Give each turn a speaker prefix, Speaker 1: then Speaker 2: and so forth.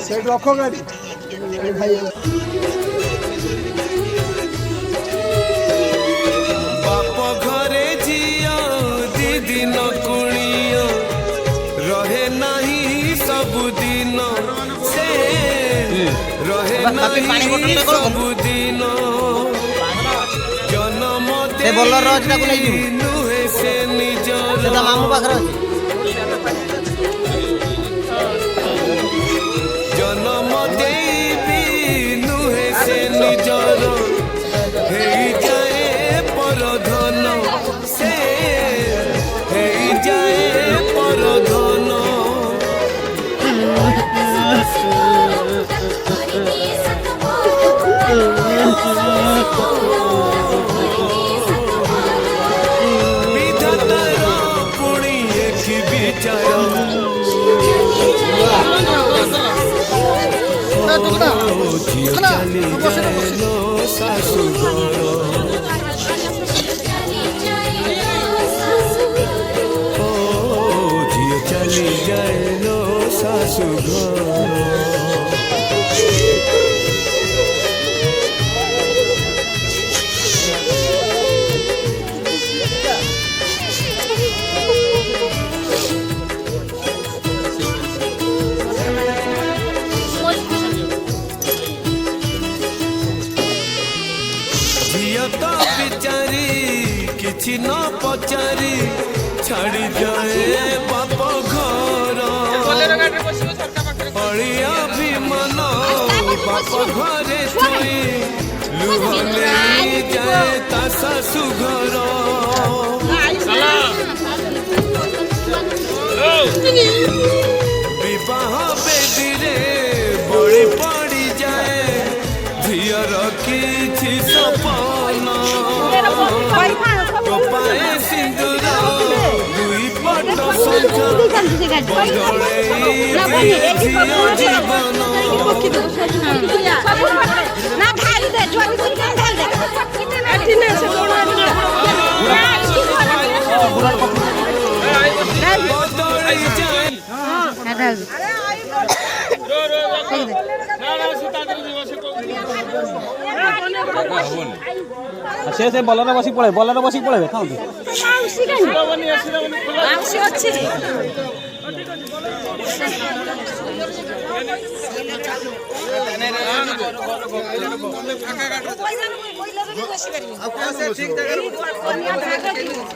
Speaker 1: से रख गाड़ी भाई ସବୁଦିନ ଜନମ
Speaker 2: ସେ ବୋଲର ଅଛି ତାକୁ ନେଇଯିବୁ
Speaker 1: ନୁହେଁ ସେ ନିଜର
Speaker 2: ସେ ତା ମାମୁଁ ପାଖରେ ଅଛି
Speaker 1: ଜନମ ଦେବି ନୁହେଁ ସେ ନିଜର ହେଇଯାଏ ପରଧନ ସେ ହେଇଯାଏ ପରଧନ ବିଧାତାର ପୁଣି ଏଠି ବିଚାର ଝିଅ ଚାଲି ଯାଏଲୋ ଶାଶୁଘର ଝିଅ ଚାଲି ଯାଏଲୋ ଶାଶୁଘର ଝିଅ ତ ବିଚାରି କିଛି ନ ପଚାରି ଛାଡ଼ି ଯାଏ ବାପ ଘର ଅଳିଆ ଅଭିମାନ ବାପ ଘରେ ଥୋଇ ଲୁହ ନେଇ ଯାଏ ତା ଶାଶୁ ଘର ବିବାହ ବେଦୀରେ ବଳି ପଡ଼ିଯାଏ ଝିଅର କିଛି ସପନ ଟୋପାଏ ସିନ୍ଦୁର ଦୁଇ ପଟ ଶଙ୍ଖ ବଦଳେଇ ଦିଏ ଝିଅ ଜୀବନ ବଦଳି ଯାଏ
Speaker 3: ସେ ବଲରେ ବସି ପଳେଇବେ ଖାଆନ୍ତୁ
Speaker 2: ଠିକ